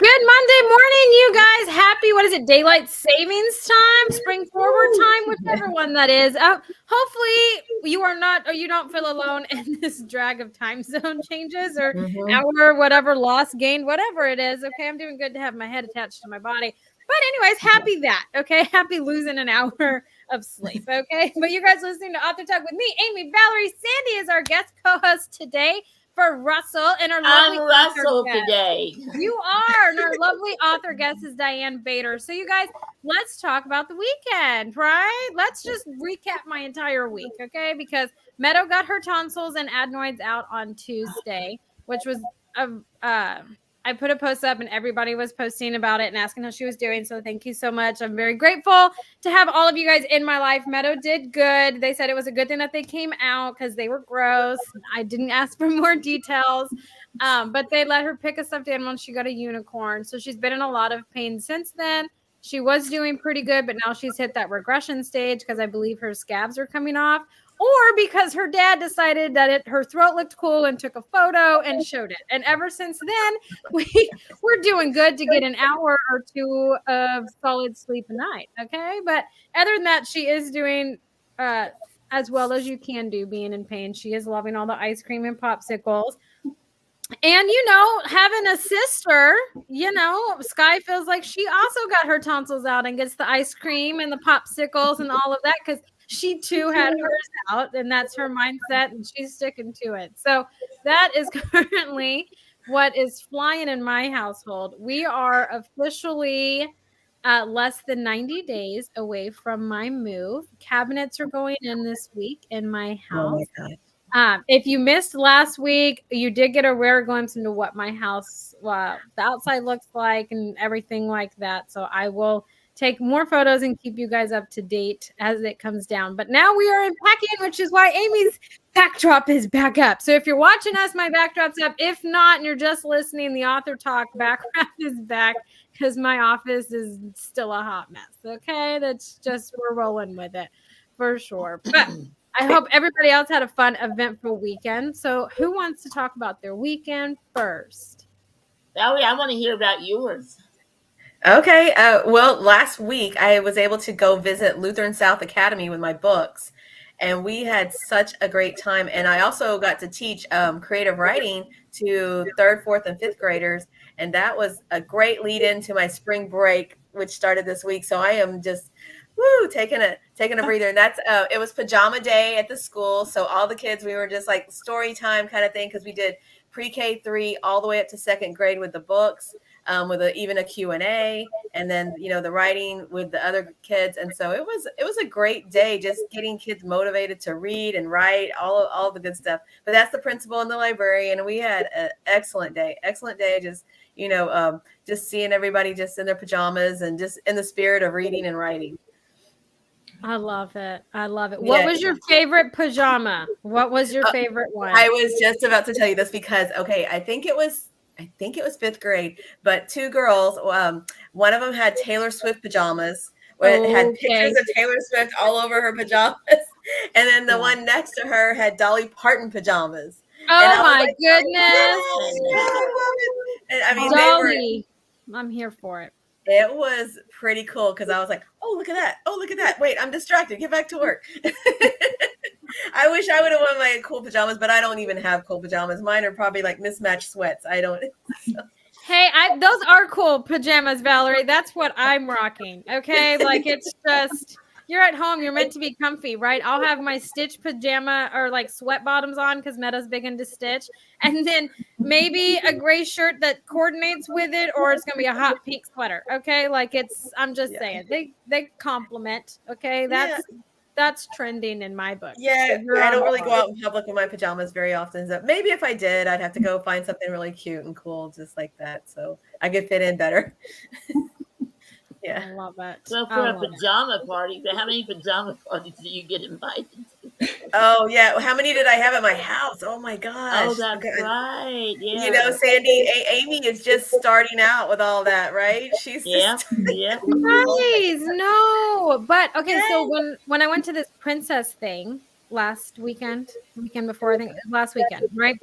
Good Monday morning, you guys. Happy, what is it, daylight savings time, spring forward time, whichever one that is. Hopefully you are not, or you don't feel alone in this drag of time zone changes or hour, whatever, loss, gained, whatever it is. Okay, I'm doing good to have my head attached to my body. But anyways, happy that, okay? Happy losing an hour of sleep, okay? But you guys listening to Author Talk with me, Amy, Valerie, Sandy is our guest co-host today for Russell and our lovely I'm Russell today. You are, and our lovely author guest is Diane Bator. So you guys, let's talk about the weekend, right? Let's just recap my entire week, okay? Because Meadow got her tonsils and adenoids out on Tuesday, which was I put a post up and everybody was posting about it and asking how she was doing. So thank you so much. I'm very grateful to have all of you guys in my life. Meadow did good. They said it was a good thing that they came out because they were gross. I didn't ask for more details. But they let her pick a stuffed animal and she got a unicorn. So she's been in a lot of pain since then. She was doing pretty good, but now she's hit that regression stage because I believe her scabs are coming off, or because her dad decided that her throat looked cool and took a photo and showed it. And ever since then, we're doing good to get an hour or two of solid sleep a night. Okay. But other than that, she is doing as well as you can do being in pain. She is loving all the ice cream and popsicles. And, having a sister, Sky feels like she also got her tonsils out and gets the ice cream and the popsicles and all of that because she too had hers out, and that's her mindset, and she's sticking to it. So that is currently what is flying in my household. We are officially less than 90 days away from my move. Cabinets are going in this week in my house. Oh my God. If you missed last week, you did get a rare glimpse into what my house, the outside looks like and everything like that. So I will take more photos and keep you guys up to date as it comes down. But now we are unpacking, which is why Amy's backdrop is back up. So if you're watching us, my backdrop's up. If not, and you're just listening, the Author Talk background is back because my office is still a hot mess. Okay, that's just, we're rolling with it for sure. But I hope everybody else had a fun, eventful weekend. So who wants to talk about their weekend first? Valerie, I want to hear about yours. Okay. Well, last week I was able to go visit Lutheran South Academy with my books, and we had such a great time. And I also got to teach creative writing to 3rd, 4th, and 5th graders. And that was a great lead into my spring break, which started this week. So I am just taking a breather. And that's it was pajama day at the school. So all the kids, we were just like story time kind of thing, because we did pre-K 3 all the way up to 2nd grade with the books. With even a Q&A, and then the writing with the other kids. And so it was a great day, just getting kids motivated to read and write, all the good stuff. But that's the principal and the librarian, and we had an excellent day. Just just seeing everybody just in their pajamas and just in the spirit of reading and writing. I love it. What was your favorite pajama? What was your favorite one? I was just about to tell you this because I think it was 5th grade, but 2 girls, one of them had Taylor Swift pajamas, where it had pictures of Taylor Swift all over her pajamas. And then the one next to her had Dolly Parton pajamas. Oh my goodness. And I mean, Dolly, I'm here for it. It was pretty cool because I was like, oh, look at that. Oh, look at that. Wait, I'm distracted. Get back to work. I wish I would have worn my cool pajamas, but I don't even have cool pajamas. Mine are probably like mismatched sweats. I don't. Hey, those are cool pajamas, Valerie. That's what I'm rocking. Okay. Like, it's just, you're at home. You're meant to be comfy, right? I'll have my stitch pajama or like sweat bottoms on because Meta's big into stitch. And then maybe a gray shirt that coordinates with it, or it's going to be a hot pink sweater. Okay. Like, I'm just saying they complement. Okay. That's trending in my book. Yeah, so I don't really go out in public in my pajamas very often. So maybe if I did, I'd have to go find something really cute and cool, just like that, so I could fit in better. Yeah, I love it. So for a pajama party, how many pajama parties do you get invited to? Oh yeah, how many did I have at my house? Oh my gosh! Oh, that's right. Yeah. Sandy, Amy is just starting out with all that, right? She's yeah. Nice. No, but okay. So when I went to this princess thing last weekend before, I think last weekend, right?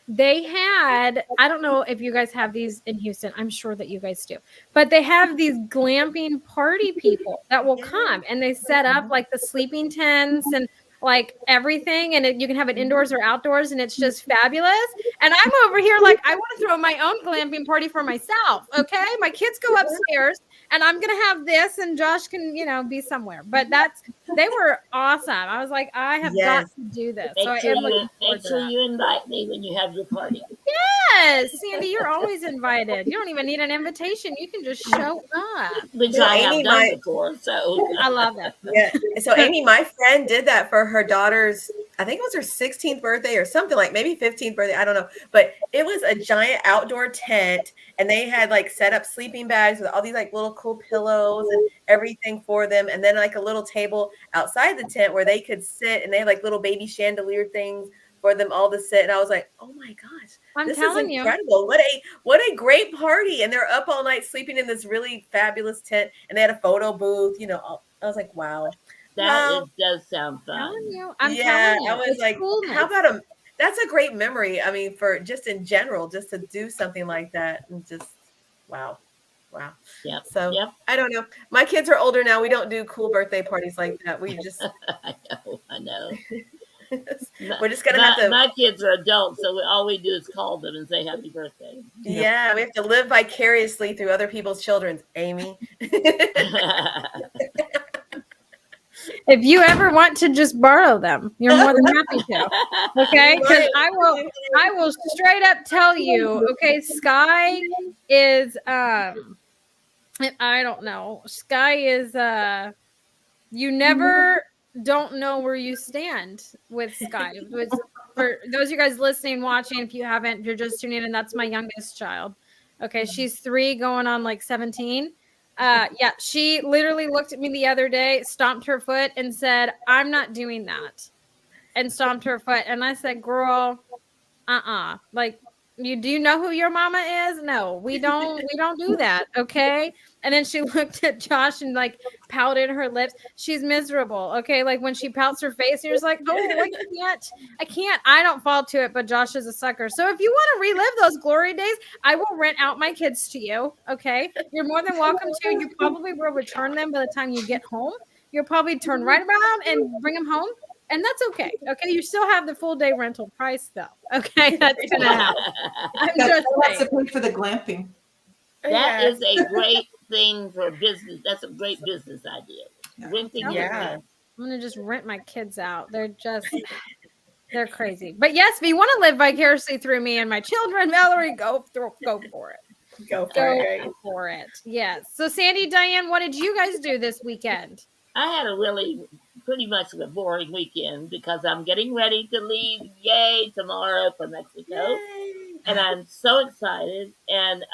they had, I don't know if you guys have these in Houston. I'm sure that you guys do. But they have these glamping party people that will come and they set up like the sleeping tents and like everything, and you can have it indoors or outdoors, and it's just fabulous. And I'm over here like, I want to throw my own glamping party for myself. Okay, my kids go upstairs and I'm gonna have this, and Josh can, be somewhere. But they were awesome. I was like, I have got to do this. So I am looking forward to that. You invite me when you have your party. Yes, Sandy, you're always invited. You don't even need an invitation. You can just show up. Which I have done before, so I love it. Yeah. So Amy, my friend, did that for her daughter's, I think it was her 16th birthday or something, like maybe 15th birthday. I don't know. But it was a giant outdoor tent, and they had like set up sleeping bags with all these like little cool pillows and everything for them. And then like a little table outside the tent where they could sit, and they had like little baby chandelier things for them all to sit. And I was like, oh my gosh, this is incredible. What a great party. And they're up all night sleeping in this really fabulous tent, and they had a photo booth, I was like, wow. That does sound fun. I'm telling you. I was like, how about that's a great memory. I mean, for just in general, just to do something like that, and just wow. Yeah. So I don't know. My kids are older now. We don't do cool birthday parties like that. We just I know. We're just gonna have to. My kids are adults, so all we do is call them and say happy birthday. Yeah, we have to live vicariously through other people's children, Amy. If you ever want to just borrow them, you're more than happy to. Okay, because I will straight up tell you. Okay, Sky is I don't know. Sky is you never don't know where you stand with Sky. For those of you guys listening, watching, if you're just tuning in, that's my youngest child. Okay, she's 3 going on like 17. She literally looked at me the other day, stomped her foot and said, I'm not doing that. And stomped her foot. And I said, girl, like, do you know who your mama is? No, we don't do that. Okay. And then she looked at Josh and like pouted her lips. She's miserable. Okay. Like when she pouts her face, you're just like, oh, I can't. I don't fall to it, but Josh is a sucker. So if you want to relive those glory days, I will rent out my kids to you. Okay. You're more than welcome to. You probably will return them by the time you get home. You'll probably turn right around and bring them home. And that's okay. Okay. You still have the full day rental price though. Okay. That's going to happen. That's the pay for the glamping. That is a great thing for business. That's a great business idea. Renting. I'm going to just rent my kids out. They're crazy. But yes, if you want to live vicariously through me and my children, Valerie, go for it. Go for it. Yes. So Sandy, Diane, what did you guys do this weekend? I had pretty much a boring weekend because I'm getting ready to leave, tomorrow for Mexico. Yay. And I'm so excited. And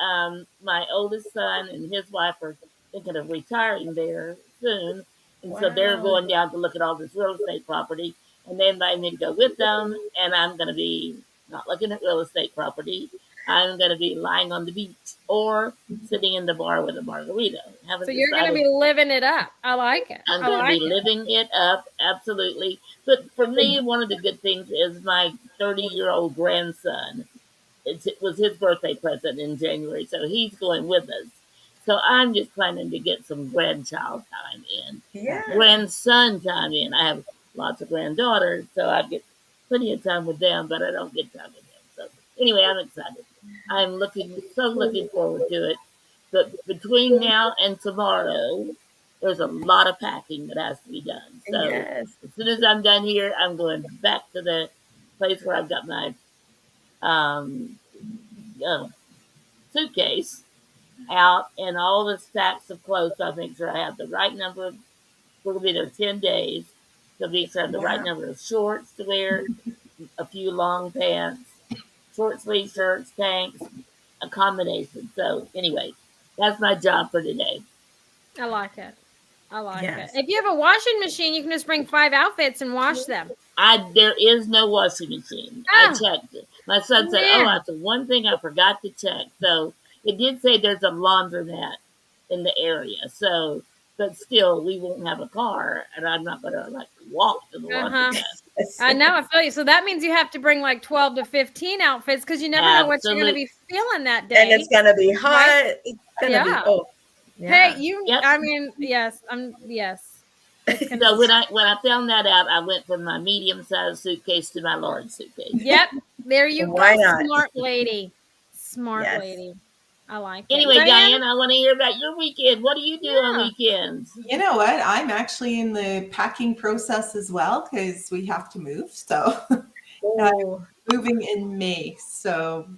my oldest son and his wife are thinking of retiring there soon. And so they're going down to look at all this real estate property. And they invited me to go with them. And I'm going to be not looking at real estate property. I'm going to be lying on the beach or sitting in the bar with a margarita. So you're going to be living it up. I like it. I'm going to be living it up, absolutely. But for me, one of the good things is my 30-year-old grandson. It was his birthday present in January, so he's going with us. So I'm just planning to get some grandchild time in. Yeah. Grandson time in. I have lots of granddaughters, so I get plenty of time with them, but I don't get time with them. So anyway, I'm excited. I'm looking forward to it. But between now and tomorrow, there's a lot of packing that has to be done. So as soon as I'm done here, I'm going back to the place where I've got my suitcase out and all the stacks of clothes. So I make sure I have the right number. We're going to be there 10 days. So make sure I have the right number of shorts to wear, a few long pants, short sleeve shirts, tanks, a combination. So anyway, that's my job for today. I like it. If you have a washing machine, you can just bring 5 outfits and wash them. There is no washing machine. I checked it. My son said, that's the one thing I forgot to check. So it did say there's a laundromat in the area. So but still, we won't have a car, and I'm not going to like walk to the laundromat. I know, I feel you. So that means you have to bring like 12 to 15 outfits because you never know what you're going to be feeling that day. And it's going to be hot. Right? It's going to be, Hey, I mean, yes. So when I found that out, I went from my medium-sized suitcase to my large suitcase. Yep. There you Why go. not? Smart lady. Lady. I like it. Anyway, Diane, I want to hear about your weekend. What do you do on weekends? You know what? I'm actually in the packing process as well because we have to move. So I'm moving in May. So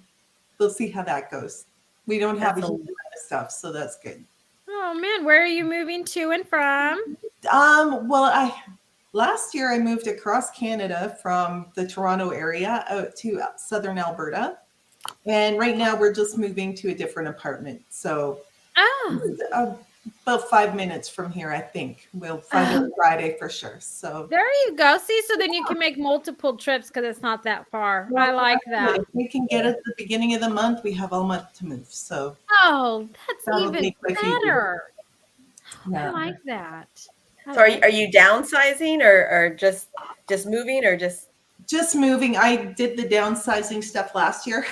we'll see how that goes. We don't have a huge amount of stuff, so that's good. Oh man, where are you moving to and from? Well, last year I moved across Canada from the Toronto area out to southern Alberta. And right now we're just moving to a different apartment. So about 5 minutes from here, I think. We'll find out Friday for sure. So there you go. See, so then you can make multiple trips because it's not that far. I like that. If we can get it at the beginning of the month, we have all month to move. So that's even better. Yeah. I like that. So are you downsizing or just moving or just moving? I did the downsizing stuff last year.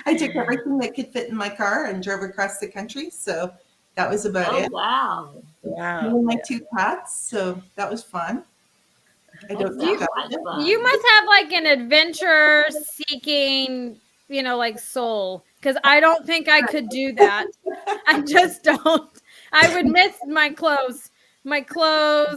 I took everything that could fit in my car and drove across the country. So that was about it. Wow. And my 2 cats. So that was fun. You must have like an adventure seeking, like soul. Because I don't think I could do that. I just don't. I would miss my clothes,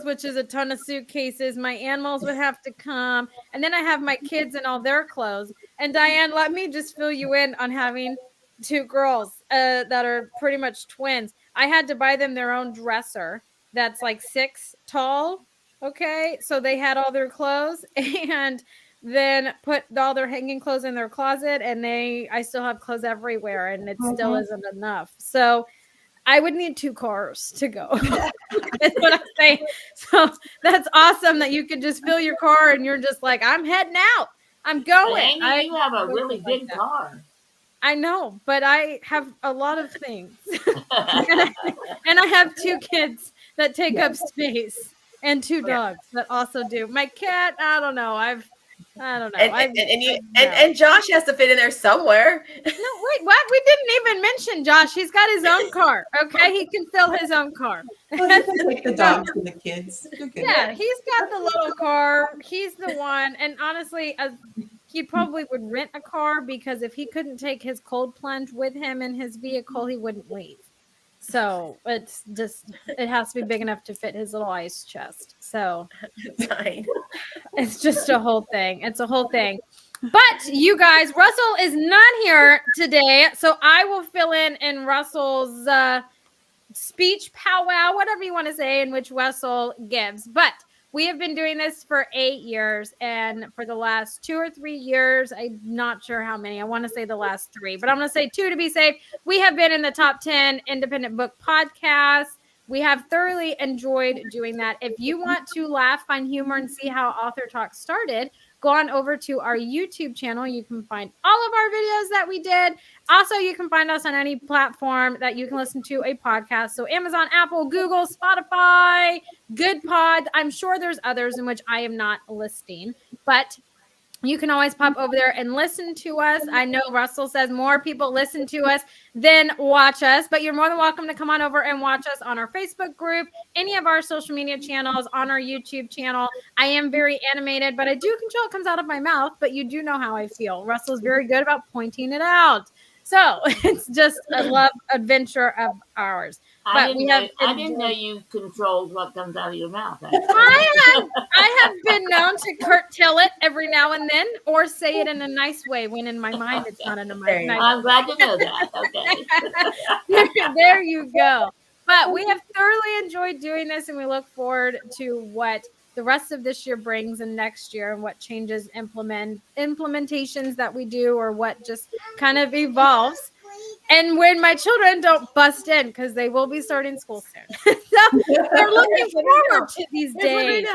which is a ton of suitcases. My animals would have to come. And then I have my kids and all their clothes. And Diane, let me just fill you in on having 2 girls that are pretty much twins. I had to buy them their own dresser that's like 6 tall. Okay. So they had all their clothes and then put all their hanging clothes in their closet. And I still have clothes everywhere and it still isn't enough. So I would need 2 cars to go. That's what I'm saying. So that's awesome that you could just fill your car and you're just like, I'm heading out. I'm going. You have a really big car. I know, but I have a lot of things. and I have 2 kids that take up space and 2 dogs that also do. My cat, I don't know. I don't know. And Josh has to fit in there somewhere. No, wait, what? We didn't even mention Josh. He's got his own car. Okay, he can fill his own car. Well, you can take the dogs and the kids. Yeah, he's got the little car. He's the one. And honestly, he probably would rent a car because if he couldn't take his cold plunge with him in his vehicle, he wouldn't leave. So it has to be big enough to fit his little ice chest. So it's just a whole thing. It's a whole thing. But you guys, Russell is not here today. So I will fill in Russell's speech powwow, whatever you want to say, in which Russell gives. But we have been doing this for 8 years. And for the last 2 or 3 years, I'm not sure how many. I want to say the last 3, but I'm going to say 2 to be safe. We have been in the top 10 independent book podcasts. We have thoroughly enjoyed doing that. If you want to laugh, find humor, and see how Author Talk started, go on over to our YouTube channel. You can find all of our videos that we did. Also, you can find us on any platform that you can listen to a podcast. So Amazon, Apple, Google, Spotify, Good Pod. I'm sure there's others in which I am not listing, but you can always pop over there and listen to us. I know Russell says more people listen to us than watch us, but you're more than welcome to come on over and watch us on our Facebook group, any of our social media channels, on our YouTube channel. I am very animated, but I do control what comes out of my mouth, but you do know how I feel. Russell's very good about pointing it out. So it's just a love adventure of ours. I didn't know you controlled what comes out of your mouth. I have been known to curtail it every now and then, or say it in a nice way when in my mind it's not in a nice way. I'm glad to know that. Okay. There you go. But we have thoroughly enjoyed doing this, and we look forward to what the rest of this year brings and next year, and what changes, implementations that we do, or what just kind of evolves. And when my children don't bust in, because they will be starting school soon. So they're looking forward to these days.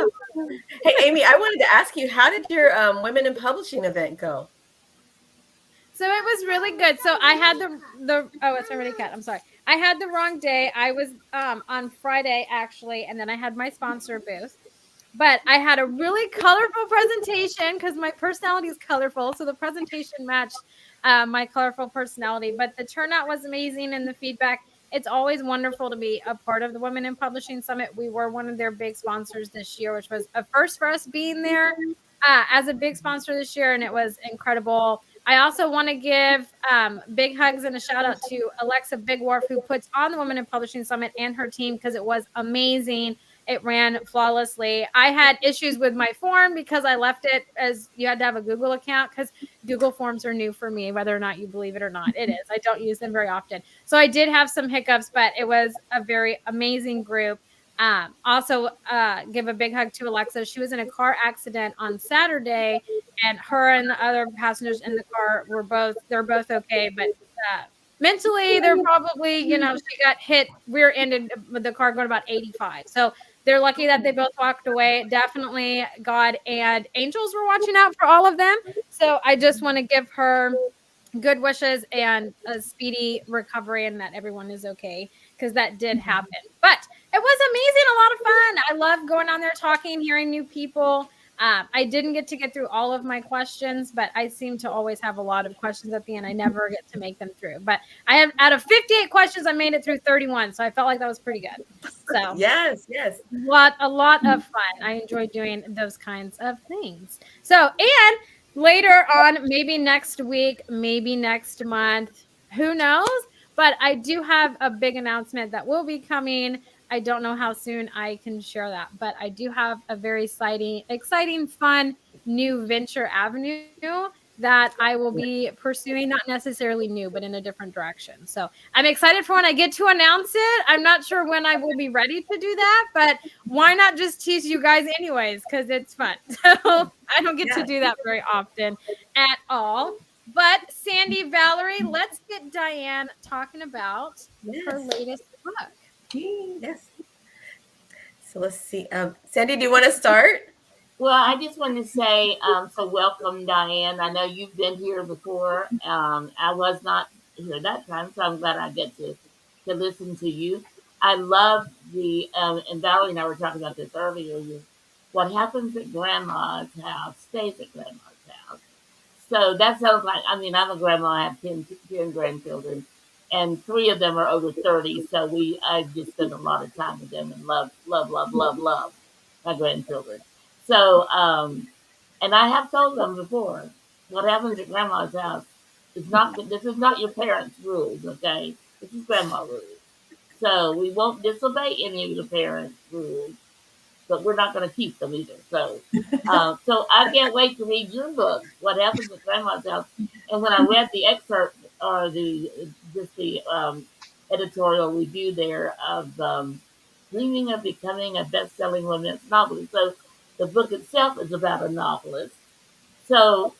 Hey, Amy, I wanted to ask you, how did your Women in Publishing event go? So it was really good. So I had the oh, it's already cut. I'm sorry. I had the wrong day. I was on Friday actually, and then I had my sponsor booth. But I had a really colorful presentation because my personality is colorful. So the presentation matched my colorful personality. But the turnout was amazing and the feedback. It's always wonderful to be a part of the Women in Publishing Summit. We were one of their big sponsors this year, which was a first for us being there as a big sponsor this year. And it was incredible. I also want to give big hugs and a shout out to Alexa Bigwarf, who puts on the Women in Publishing Summit, and her team, because it was amazing. It ran flawlessly. I had issues with my form because I left it as you had to have a Google account, because Google Forms are new for me, whether or not you believe it or not. It is. I don't use them very often. So I did have some hiccups, but it was a very amazing group. Also, give a big hug to Alexa. She was in a car accident on Saturday, and her and the other passengers in the car they're both okay, but mentally they're probably, she got hit rear-ended with the car going about 85. So they're lucky that they both walked away. Definitely God and angels were watching out for all of them. So I just want to give her good wishes and a speedy recovery, and that everyone is okay, because that did happen. But it was amazing, a lot of fun. I love going on there talking, hearing new people. I didn't get through all of my questions, but I seem to always have a lot of questions at the end. I never get to make them through, but I have, out of 58 questions, I made it through 31. So I felt like that was pretty good. So Yes. a lot of fun. I enjoy doing those kinds of things. So, and later on, maybe next week, maybe next month, who knows? But I do have a big announcement that will be coming. I don't know how soon I can share that, but I do have a very exciting, fun new venture avenue that I will be pursuing, not necessarily new, but in a different direction. So I'm excited for when I get to announce it. I'm not sure when I will be ready to do that, but why not just tease you guys anyways? Because it's fun. So I don't get to do that very often at all. But Sandy, Valerie, let's get Diane talking about her latest book. Yes. So let's see. Sandy, do you want to start? Well, I just wanted to say, so welcome, Diane. I know you've been here before. I was not here that time, so I'm glad I get to listen to you. I love and Valerie and I were talking about this earlier, what happens at grandma's house stays at grandma's house. So that sounds like, I mean, I'm a grandma, I have 10 grandchildren, and 3 of them are over 30. So I just spend a lot of time with them and love my grandchildren. So, and I have told them before, what happens at grandma's house this is not your parents' rules, okay? This is grandma rules. So we won't disobey any of the parents' rules, but we're not going to keep them either. So, so I can't wait to read your book, What Happens at Grandma's House. And when I read the excerpt or the editorial review there of dreaming of becoming a best-selling romance novelist, so the book itself is about a novelist. So,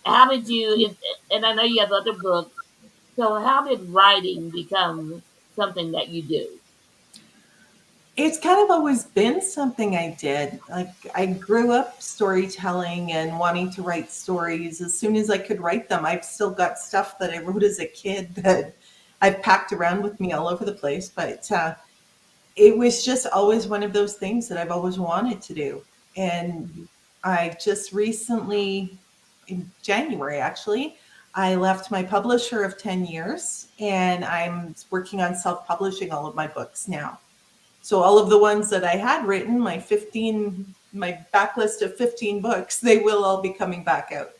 how did you? And I know you have other books. So, how did writing become something that you do? It's kind of always been something I did. Like, I grew up storytelling and wanting to write stories as soon as I could write them. I've still got stuff that I wrote as a kid that I've packed around with me all over the place. But it was just always one of those things that I've always wanted to do. And I just recently, in January actually, I left my publisher of 10 years and I'm working on self-publishing all of my books now. So all of the ones that I had written, my backlist of 15 books, they will all be coming back out.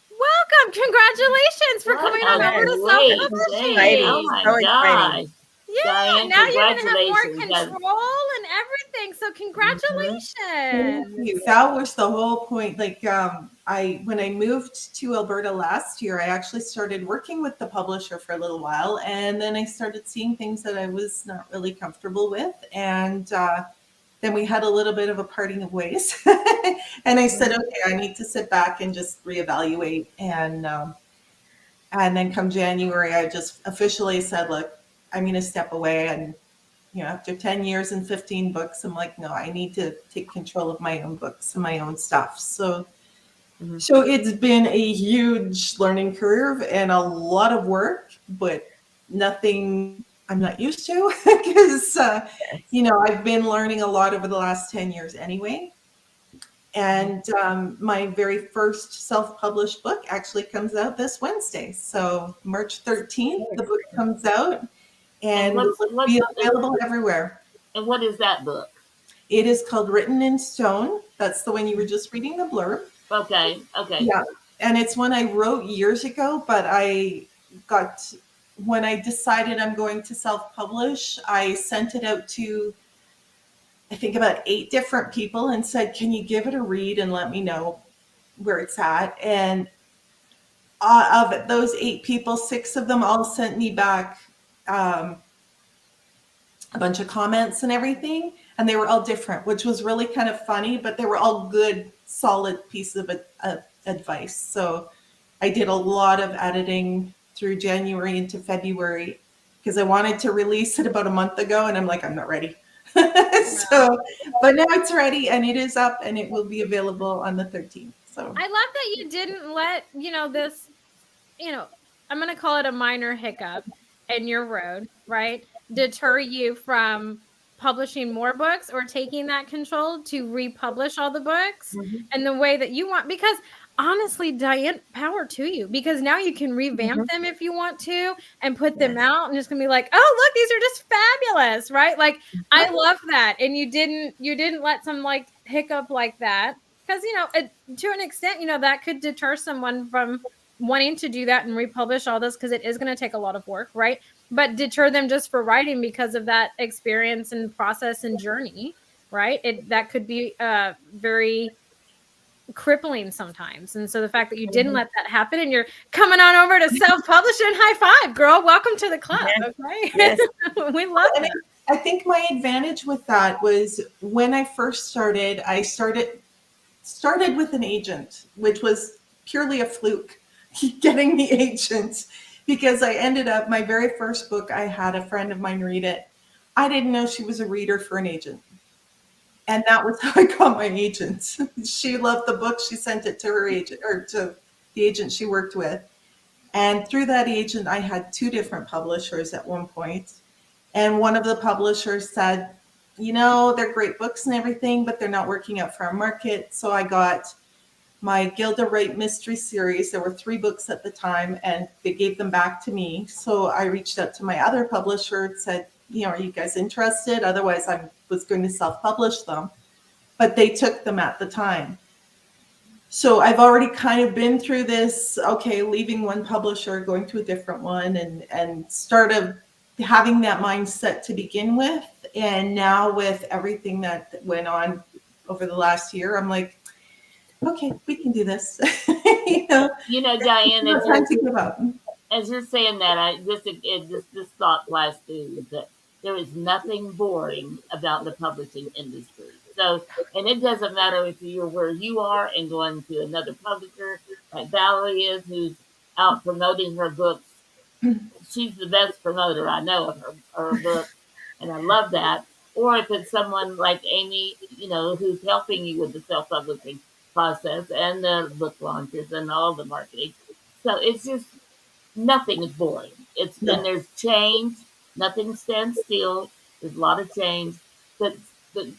Welcome. Congratulations for coming on over to self-publishing. Oh my So gosh. Yeah, Diane, now you're going to have more congratulations. control and everything. So congratulations. Thank you. That was the whole point. Like, when I moved to Alberta last year, I actually started working with the publisher for a little while, and then I started seeing things that I was not really comfortable with, and then we had a little bit of a parting of ways. And I said, okay, I need to sit back and just reevaluate, and then come January, I just officially said, look, I'm going to step away. And after 10 years and 15 books, I'm like, no, I need to take control of my own books and my own stuff. So So it's been a huge learning curve and a lot of work, but nothing I'm not used to because, I've been learning a lot over the last 10 years anyway. And my very first self-published book actually comes out this Wednesday. So March 13th, the book comes out and will be available everywhere. And what is that book? It is called Written in Stone. That's the one you were just reading the blurb. Okay. Yeah. And it's one I wrote years ago, but when I decided I'm going to self-publish, I sent it out to, I think, about 8 different people and said, can you give it a read and let me know where it's at? And of those 8 people, 6 of them all sent me back a bunch of comments and everything. And they were all different, which was really kind of funny, but they were all good, solid pieces of advice. So I did a lot of editing through January into February because I wanted to release it about a month ago. And I'm like, I'm not ready. But now it's ready and it is up and it will be available on the 13th. So I love that you didn't let, this, I'm going to call it a minor hiccup in your road, right? Deter you from publishing more books or taking that control to republish all the books and the way that you want. Because honestly, Diane, power to you, because now you can revamp them if you want to and put them out and it's going to be like, oh, look, these are just fabulous, right? Like, I love that. And you didn't let some like hiccup like that. Because, to an extent, that could deter someone from wanting to do that and republish all this because it is going to take a lot of work, right? But deter them just for writing because of that experience and process and journey, right? That could be very crippling sometimes. And so the fact that you didn't let that happen and you're coming on over to self-publishing, high five, girl. Welcome to the club. Okay. Yes. We love it. I think my advantage with that was when I first started, I started with an agent, which was purely a fluke getting the agent, because I ended up, my very first book, I had a friend of mine read it. I didn't know she was a reader for an agent. And that was how I got my agent. She loved the book. She sent it to her agent, or to the agent she worked with. And through that agent, I had 2 different publishers at one point. And one of the publishers said, they're great books and everything, but they're not working out for our market. So I got my Gilda Wright mystery series. There were 3 books at the time, and they gave them back to me. So I reached out to my other publisher and said, are you guys interested? Otherwise, I was going to self-publish them. But they took them at the time. So I've already kind of been through this, leaving one publisher, going to a different one, and sort of having that mindset to begin with. And now with everything that went on over the last year, I'm like, okay, we can do this. Diane, no time to give up. As you're saying that, this thought flashed through that there is nothing boring about the publishing industry. So, and it doesn't matter if you're where you are and going to another publisher, like Valerie is, who's out promoting her books. She's the best promoter I know of her book, and I love that. Or if it's someone like Amy, who's helping you with the self-publishing process and the book launches and all the marketing. So it's just, nothing is boring. And there's change. Nothing stands still. There's a lot of change. But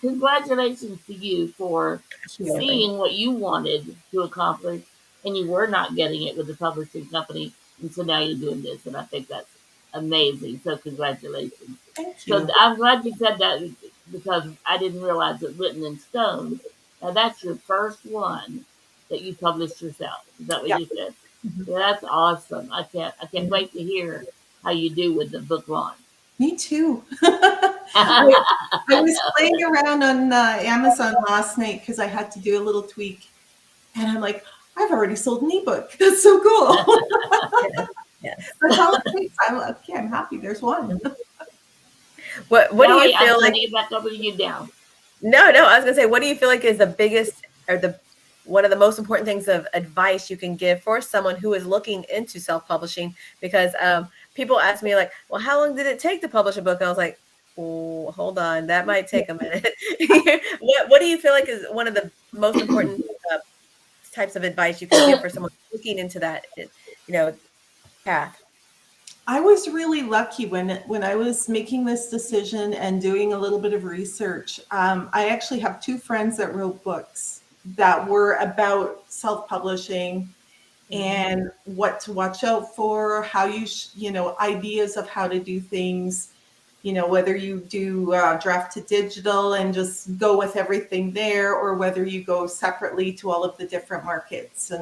congratulations to you for seeing what you wanted to accomplish, and you were not getting it with the publishing company. And so now you're doing this, and I think that's amazing. So congratulations. Thank you. So I'm glad you said that, because I didn't realize it. Written in Stone. Now that's your first one that you published yourself. Is that what you said? Yeah, that's awesome. I can't wait to hear how you do with the book launch. Me too. I was playing around on Amazon last night because I had to do a little tweak, and I'm like, I've already sold an ebook. That's so cool. That's all it takes. I'm happy. There's one. What do you feel like? Back over to you now. No. I was gonna say, what do you feel like is the biggest, or one of the most important things of advice you can give for someone who is looking into self-publishing? Because people ask me like, well, how long did it take to publish a book? And I was like, oh, hold on, that might take a minute. What do you feel like is one of the most important types of advice you could give for someone looking into that, path? I was really lucky when I was making this decision and doing a little bit of research. I actually have two friends that wrote books that were about self-publishing and what to watch out for, how ideas of how to do things, whether you do draft to digital and just go with everything there, or whether you go separately to all of the different markets,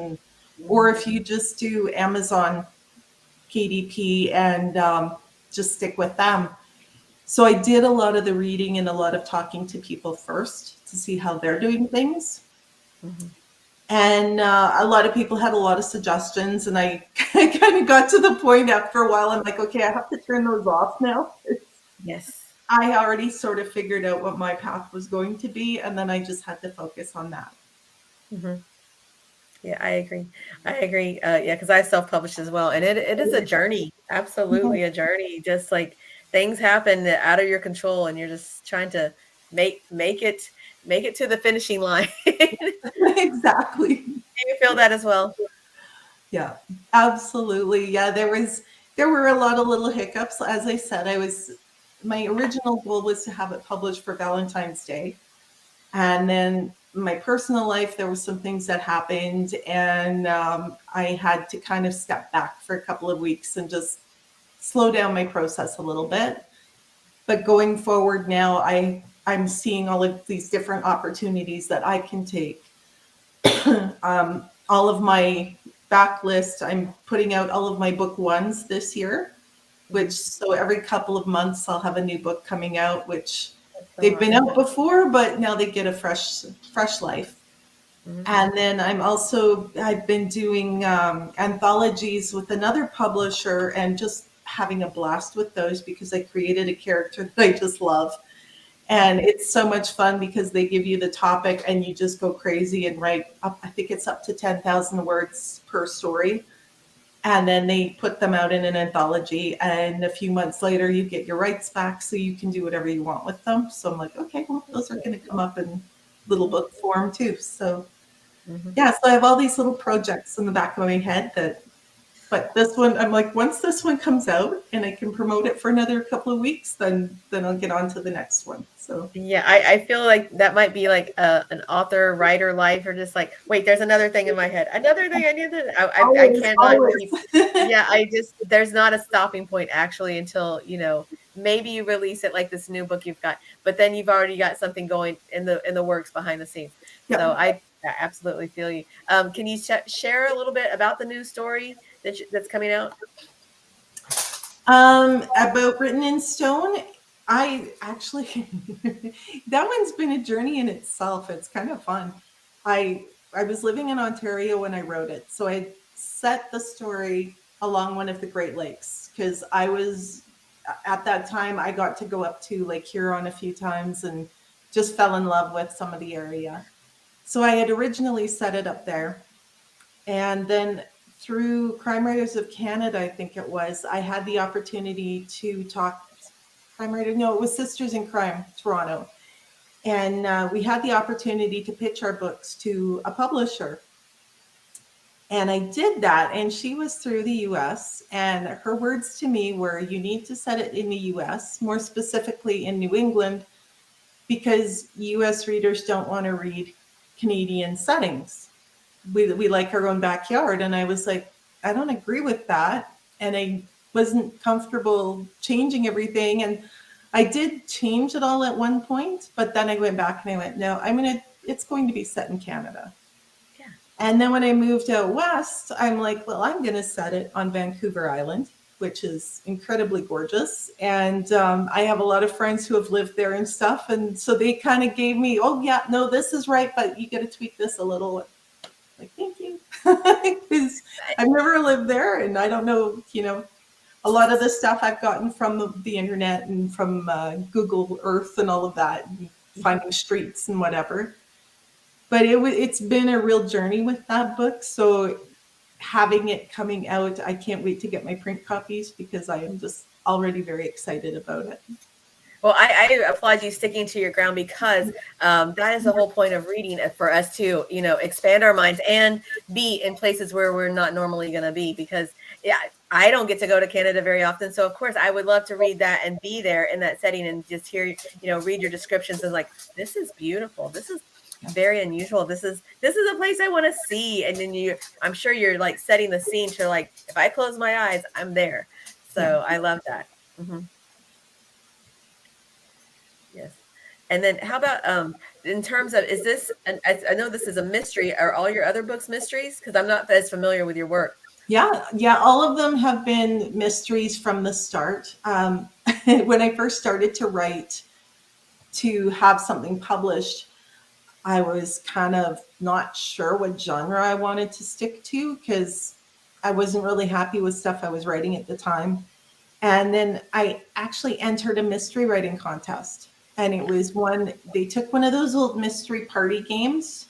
or if you just do Amazon KDP and just stick with them. So I did a lot of the reading and a lot of talking to people first to see how they're doing things. Mm-hmm. And a lot of people had a lot of suggestions, and I kind of got to the point after a while, I'm like, okay, I have to turn those off now. Yes. I already sort of figured out what my path was going to be, and then I just had to focus on that. Mm-hmm. Yeah, I agree. Yeah, because I self-published as well, and it is a journey. Absolutely a journey. Just like things happen out of your control, and you're just trying to make it to the finishing line. Do Exactly. you feel that as well? Yeah, absolutely. Yeah, there were a lot of little hiccups. As I said, my original goal was to have it published for Valentine's Day. And then my personal life, there were some things that happened, and I had to kind of step back for a couple of weeks and just slow down my process a little bit. But going forward now, I'm seeing all of these different opportunities that I can take. All of my backlist, I'm putting out all of my book ones this year, so every couple of months I'll have a new book coming out, which they've been out before, but now they get a fresh life. Mm-hmm. And then I've been doing anthologies with another publisher and just having a blast with those because I created a character that I just love. And it's so much fun because they give you the topic and you just go crazy and write up, I think it's up to 10,000 words per story. And then they put them out in an anthology, and a few months later you get your rights back so you can do whatever you want with them. So I'm like, okay, well, those are going to come up in little book form too. So yeah, so I have all these little projects in the back of my head but this one, I'm like, once this one comes out and I can promote it for another couple of weeks, then I'll get on to the next one. So yeah, I feel like that might be like an author writer life, or just like, wait, there's another thing in my head, another thing I need to. I cannot keep. Yeah, there's not a stopping point actually until maybe you release it like this new book you've got, but then you've already got something going in the works behind the scenes. Yep. So I absolutely feel you. Can you share a little bit about the new story that's coming out? About Written in Stone, I actually that one's been a journey in itself. It's kind of fun. I was living in Ontario when I wrote it, so I set the story along one of the Great Lakes because I was at that time I got to go up to Lake Huron a few times and just fell in love with some of the area. So I had originally set it up there, and then through Crime Writers of Canada, I think it was, I had the opportunity to talk. It was Sisters in Crime, Toronto. And we had the opportunity to pitch our books to a publisher. And I did that, and she was through the US, and her words to me were, you need to set it in the US, more specifically in New England, because US readers don't want to read Canadian settings. We like our own backyard. And I was like, I don't agree with that. And I wasn't comfortable changing everything. And I did change it all at one point, but then I went back and I went, no, it's going to be set in Canada. Yeah. And then when I moved out west, I'm like, well, I'm going to set it on Vancouver Island, which is incredibly gorgeous. And I have a lot of friends who have lived there and stuff. And so they kind of gave me, oh yeah, no, this is right, but you got to tweak this a little. Like, thank you. Because I've never lived there, and I don't know, a lot of the stuff I've gotten from the internet and from Google Earth and all of that, and finding streets and whatever. But it's been a real journey with that book. So having it coming out, I can't wait to get my print copies because I am just already very excited about it. Well, I applaud you sticking to your ground, because that is the whole point of reading, for us to, expand our minds and be in places where we're not normally going to be. Because I don't get to go to Canada very often. So of course I would love to read that and be there in that setting and just hear, read your descriptions and like, this is beautiful. This is very unusual. This is a place I want to see. And then I'm sure you're like setting the scene to like, if I close my eyes, I'm there. So I love that. Mm-hmm. Yes. And then how about in terms of, is this, I know this is a mystery. Are all your other books mysteries? Because I'm not as familiar with your work. Yeah, all of them have been mysteries from the start. When I first started to write, to have something published, I was kind of not sure what genre I wanted to stick to, because I wasn't really happy with stuff I was writing at the time. And then I actually entered a mystery writing contest. And it was they took one of those old mystery party games,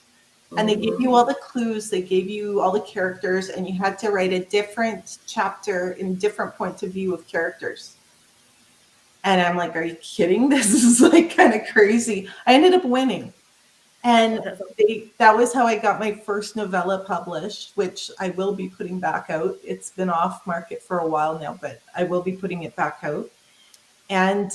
and they gave you all the clues, they gave you all the characters, and you had to write a different chapter in different points of view of characters. And I'm like, are you kidding? This is like kind of crazy. I ended up winning. And that was how I got my first novella published, which I will be putting back out. It's been off market for a while now, but I will be putting it back out. And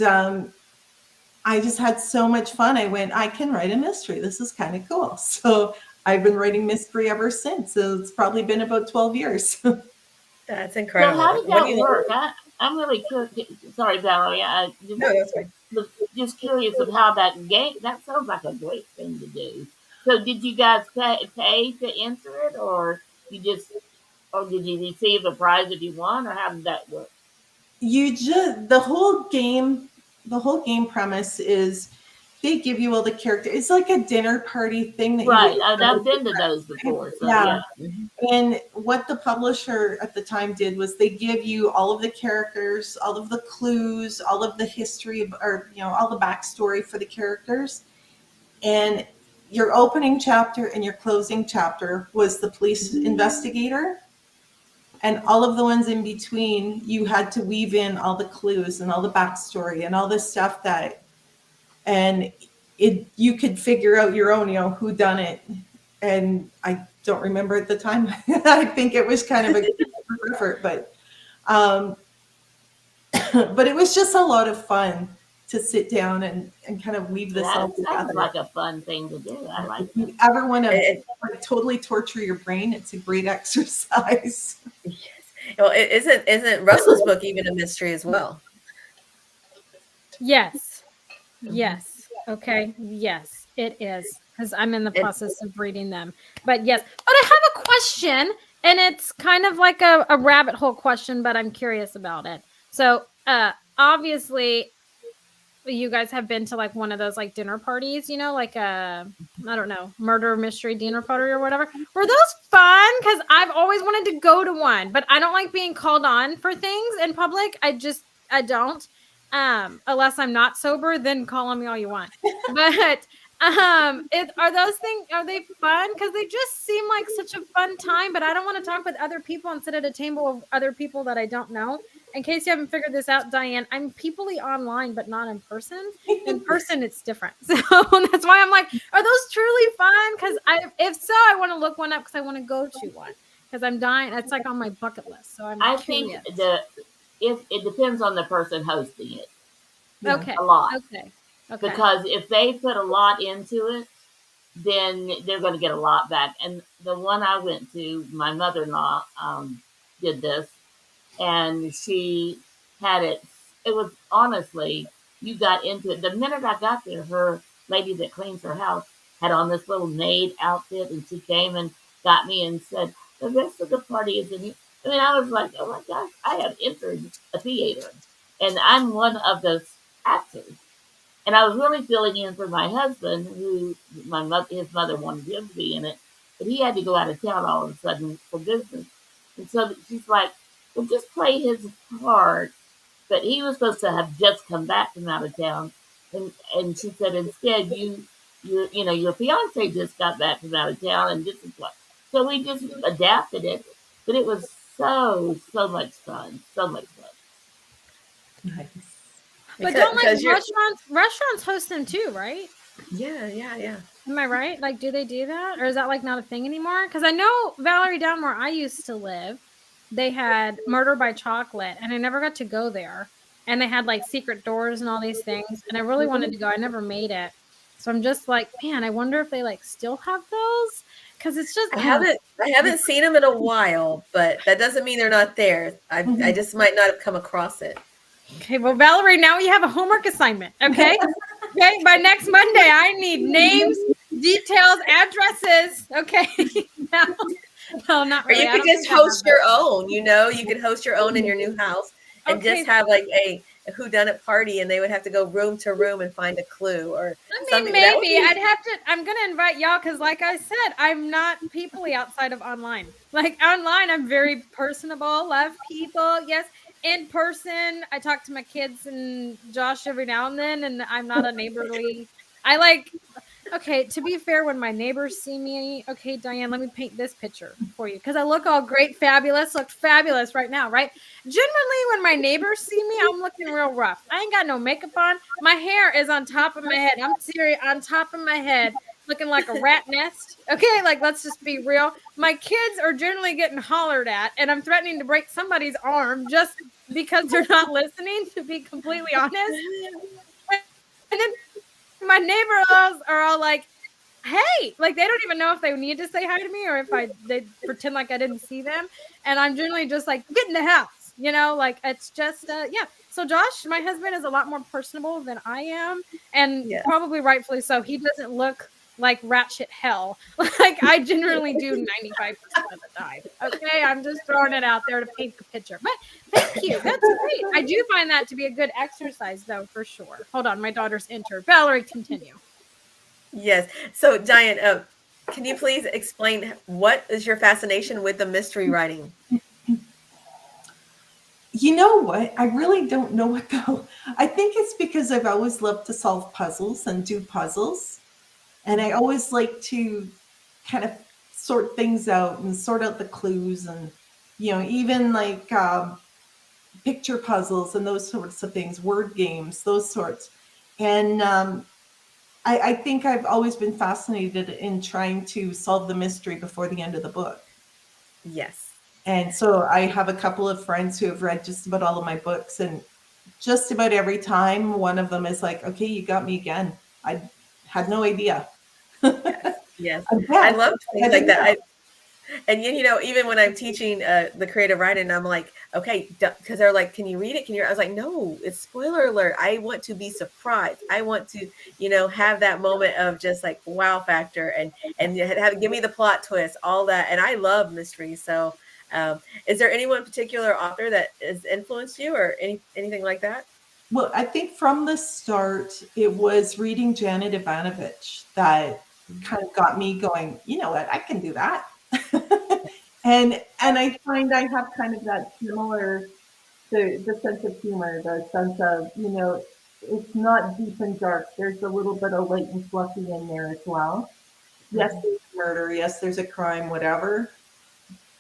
I just had so much fun. I went, I can write a mystery. This is kind of cool. So I've been writing mystery ever since. So it's probably been about 12 years. That's incredible. So how did that work? I'm really curious. Sorry, Valerie. No, that's fine. Just curious of how that game. That sounds like a great thing to do. So did you guys pay to enter it, or did you receive a prize if you won, or how did that work? The whole game premise is they give you all the characters. It's like a dinner party thing. Right. I've been to those before. So yeah. And what the publisher at the time did was they give you all of the characters, all of the clues, all of the history, or all the backstory for the characters. And your opening chapter and your closing chapter was the police investigator. And all of the ones in between, you had to weave in all the clues and all the backstory and all this stuff you could figure out your own, who done it. And I don't remember at the time. I think it was kind of a group effort, but it was just a lot of fun to sit down and kind of weave this all together. Sounds like a fun thing to do. I like it. If you ever want to totally torture your brain, it's a great exercise. Yes. Well, isn't Russell's book even a mystery as well? Yes. Yes. Okay. Yes, it is, because I'm in the process of reading them. But yes, but I have a question, and it's kind of like a rabbit hole question, but I'm curious about it. So obviously you guys have been to like one of those like dinner parties, like I don't know, murder mystery dinner party or whatever. Were those fun? Because I've always wanted to go to one, but I don't like being called on for things in public. I don't. Unless I'm not sober, then call on me all you want. But are those things, are they fun? Because they just seem like such a fun time, but I don't want to talk with other people and sit at a table of other people that I don't know. In case you haven't figured this out, Diane, I'm peoply online, but not in person. In person, it's different. So that's why I'm like, are those truly fun? Because if so, I want to look one up because I want to go to one. Because I'm dying. It's like on my bucket list. So I think it depends on the person hosting it. Okay. A lot. Okay. Because if they put a lot into it, then they're going to get a lot back. And the one I went to, my mother-in-law did this, and she had it. It was honestly, you got into it. The minute I got there, her lady that cleans her house had on this little maid outfit, and she came and got me and said, the rest of the party is in here. I mean, I was like, oh my gosh, I have entered a theater, and I'm one of those actors. And I was really filling in for my husband, who his mother wanted him to be in it, but he had to go out of town all of a sudden for business. And so she's like, well, just play his part. But he was supposed to have just come back from out of town. And she said, instead, your fiance just got back from out of town, and this is what. So we just adapted it. But it was so much fun. So much fun. Nice. But don't like Because restaurants host them too, right? Yeah. Am I right? Like, do they do that? Or is that like not a thing anymore? Because I know, Valerie, down where I used to live, they had Murder by Chocolate, and I never got to go there. And they had like secret doors and all these things. And I really wanted to go. I never made it. So I'm just like, man, I wonder if they like still have those. Because it's just, I haven't seen them in a while, but that doesn't mean they're not there. I just might not have come across it. Okay, well, Valerie, now you have a homework assignment. Okay. Okay. By next Monday, I need names, details, addresses. Okay. No, not Or really. you could just host your own, you could host your own in your new house and Okay. just have like a whodunit party, and they would have to go room to room and find a clue or something. Maybe I'm going to invite y'all because like I said, I'm not peoply outside of online. Like online, I'm very personable, love people. Yes. In person, I talk to my kids and Josh every now and then, and I'm not a neighborly. Okay, to be fair, when my neighbors see me, okay, Diane, let me paint this picture for you because I look all great, look fabulous right now, right? Generally, when my neighbors see me, I'm looking real rough. I ain't got no makeup on. My hair is on top of my head. I'm serious, on top of my head, looking like a rat nest. Okay, like let's just be real. My kids are generally getting hollered at, and I'm threatening to break somebody's arm just because they're not listening, to be completely honest. And then my neighbors are all like, hey, like they don't even know if they need to say hi to me or if they pretend like I didn't see them. And I'm generally just like, get in the house, like it's just, yeah. So Josh, my husband, is a lot more personable than I am, and probably rightfully so. He doesn't look like ratchet hell like I generally do 95% of the time. Okay, I'm just throwing it out there to paint the picture. But thank you, that's great. I do find that to be a good exercise, though, for sure. Hold on, my daughter's entered. Valerie, continue. Yes. So Diane, can you please explain what is your fascination with the mystery writing? You know what? I really don't know what though. I think it's because I've always loved to solve puzzles and do puzzles. And I always like to kind of sort things out and sort out the clues and, even like picture puzzles and those sorts of things, word games, those sorts. And I think I've always been fascinated in trying to solve the mystery before the end of the book. Yes. And so I have a couple of friends who have read just about all of my books, and just about every time one of them is like, okay, you got me again. I had no idea. Yes. I love things like that. And even when I'm teaching the creative writing, I'm like, okay, because they're like, can you read it? I was like, no, it's spoiler alert. I want to be surprised. I want to, have that moment of just like wow factor and give me the plot twist, all that. And I love mysteries. So is there any one particular author that has influenced you or anything like that? Well, I think from the start, it was reading Janet Ivanovich that kind of got me going, you know what, I can do that. and I find I have kind of that similar, the sense of humor, the sense of, it's not deep and dark. There's a little bit of light and fluffy in there as well. Yes, there's murder. Yes, there's a crime, whatever.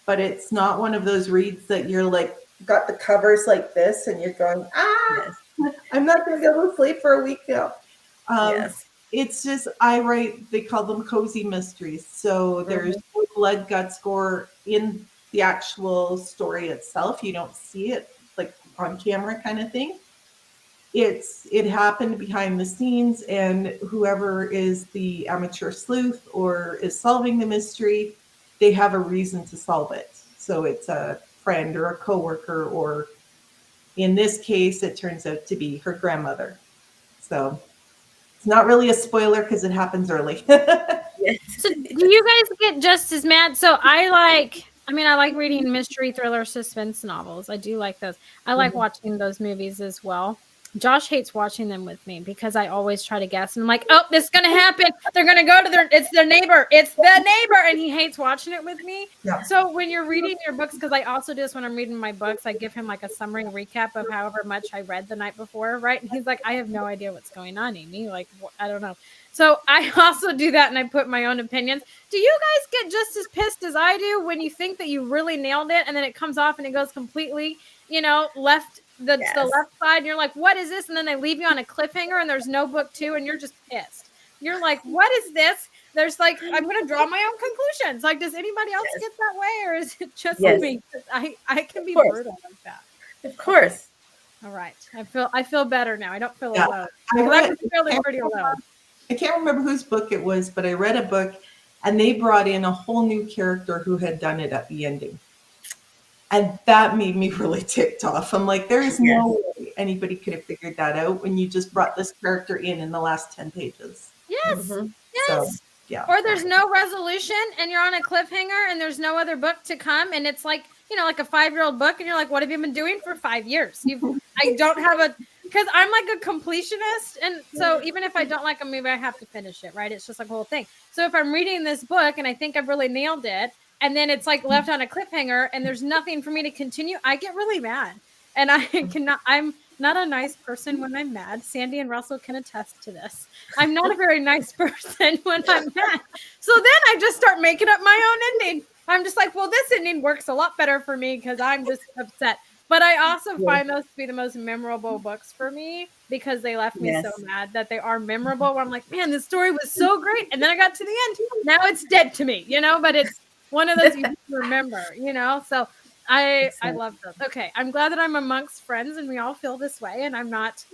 But it's not one of those reads that you're like, got the covers like this and you're going, I'm not going to be able to sleep for a week now. It's just, they call them cozy mysteries. So there's no blood, guts, gore in the actual story itself. You don't see it like on camera kind of thing. It happened behind the scenes, and whoever is the amateur sleuth or is solving the mystery, they have a reason to solve it. So it's a friend or a coworker, or in this case, it turns out to be her grandmother. So it's not really a spoiler because it happens early. So do you guys get just as mad? So I like reading mystery, thriller, suspense novels. I do like those. I like watching those movies as well. Josh hates watching them with me because I always try to guess. And I'm like, oh, this is going to happen. They're going to go to it's their neighbor. It's the neighbor. And he hates watching it with me. Yeah. So when you're reading your books, because I also do this when I'm reading my books, I give him like a summary recap of however much I read the night before, right? And he's like, I have no idea what's going on, Amy. Like, I don't know. So I also do that, and I put my own opinions. Do you guys get just as pissed as I do when you think that you really nailed it, and then it comes off and it goes completely, left the Yes. left side, and you're like, what is this? And then they leave you on a cliffhanger, and there's no book 2, and you're just pissed. You're like, what is this? There's like, I'm going to draw my own conclusions. Like, does anybody else Yes. get that way, or is it just Yes. me? I can be Of course. brutal like that. Of course. All right. I feel better now. I don't feel Yeah. alone. I was feeling pretty alone. I can't remember whose book it was, but I read a book and they brought in a whole new character who had done it at the ending. And that made me really ticked off. I'm like, there is no way anybody could have figured that out when you just brought this character in the last 10 pages. Yes. Mhm. Yes. So, yeah. Or there's no resolution and you're on a cliffhanger and there's no other book to come. And it's like, like a 5-year-old book. And you're like, what have you been doing for 5 years? I don't have because I'm like a completionist. And so even if I don't like a movie, I have to finish it, right? It's just like a whole thing. So if I'm reading this book and I think I've really nailed it, and then it's like left on a cliffhanger and there's nothing for me to continue, I get really mad. And I'm not a nice person when I'm mad. Sandy and Russell can attest to this. I'm not a very nice person when I'm mad. So then I just start making up my own ending. I'm just like, well, this ending works a lot better for me because I'm just upset. But I also find those to be the most memorable books for me because they left me so mad that they are memorable. Where I'm like, man, this story was so great. And then I got to the end. Now it's dead to me, but it's one of those you remember, So I love those. Okay, I'm glad that I'm amongst friends and we all feel this way, and I'm not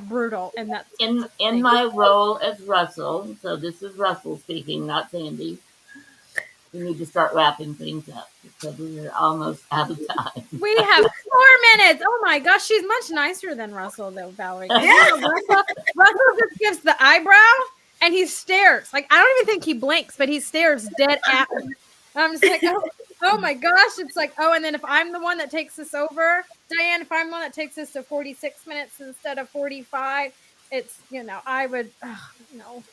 brutal in that. In my role as Russell, so this is Russell speaking, not Sandy. We need to start wrapping things up because we're almost out of time. We have 4 minutes. Oh my gosh, she's much nicer than Russell, though, Valerie. Yeah. Russell just gives the eyebrow and he stares. Like, I don't even think he blinks, but he stares dead at me. And I'm just like, oh my gosh. It's like, and then if I'm the one that takes this over, Diane, if I'm the one that takes this to 46 minutes instead of 45, it's, I would,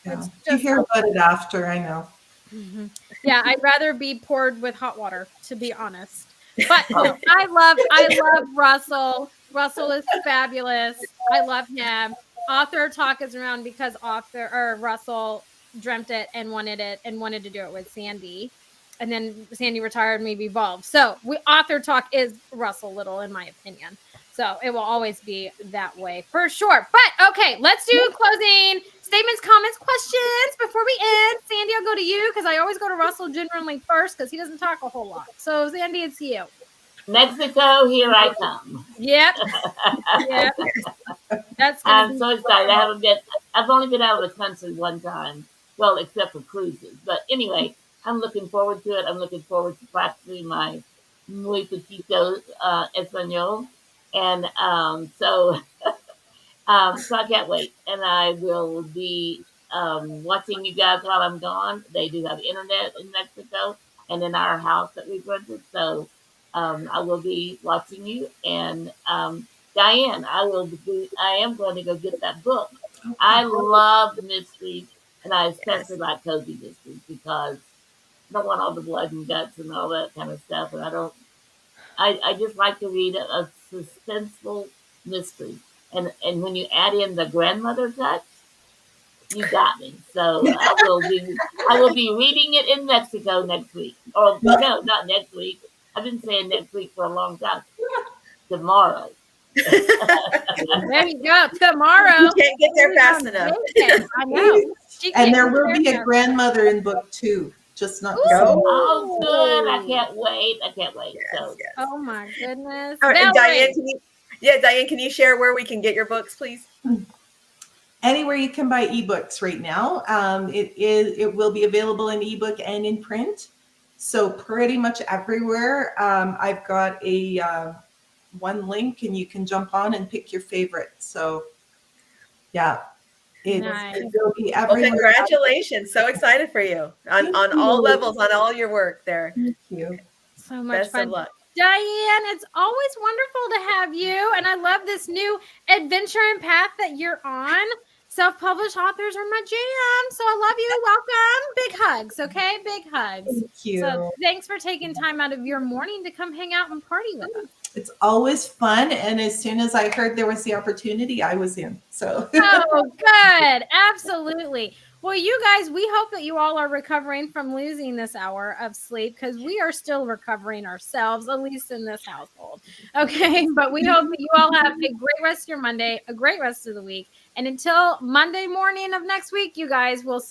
it's just. You hear about it after, I know. Mm-hmm. Yeah, I'd rather be poured with hot water, to be honest. But I love Russell. Russell is fabulous. I love him. AuthorTalk is around because Russell dreamt it and wanted to do it with Sandy. And then Sandy retired and we've evolved. So AuthorTalk is Russell Little, in my opinion. So it will always be that way for sure. But okay, let's do closing statements, comments, questions before we end. Sandy, I'll go to you because I always go to Russell generally first because he doesn't talk a whole lot. So Sandy, it's you. Mexico, here I come. Yep. I'm so excited. I've only been out of the country one time. Well, except for cruises. But anyway, I'm looking forward to it. I'm looking forward to practicing my muy poquito español. And so I can't wait. And I will be watching you guys while I'm gone. They do have internet in Mexico and in our house that we've rented. So I will be watching you. And Diane, I am going to go get that book. I love mysteries, and I especially like cozy mysteries because I don't want all the blood and guts and all that kind of stuff. And I just like to read a suspenseful mystery. And when you add in the grandmother touch, you got me. So I will be reading it in Mexico next week. Or no, not next week. I've been saying next week for a long time. Tomorrow. There you go. Tomorrow. You can't get there fast enough. I know. And there will be a grandmother in book 2. Just not Oh, good. I can't wait. Yes. Oh my goodness. All right, Diane, can you share where we can get your books, please? Anywhere you can buy ebooks right now. It will be available in ebook and in print. So pretty much everywhere. I've got a one link and you can jump on and pick your favorite. So yeah. It will be everywhere. Well, congratulations. So excited for you on all levels, on all your work there. Thank you. So much Best fun. of luck. Diane, it's always wonderful to have you. And I love this new adventure and path that you're on. Self-published authors are my jam. So I love you. Welcome. Big hugs. Okay. Big hugs. Thank you. So thanks for taking time out of your morning to come hang out and party with us. It's always fun. And as soon as I heard there was the opportunity, I was in. So good. Absolutely. Well, you guys, we hope that you all are recovering from losing this hour of sleep, because we are still recovering ourselves, at least in this household. Okay. But we hope that you all have a great rest of your Monday, a great rest of the week. And until Monday morning of next week, you guys will see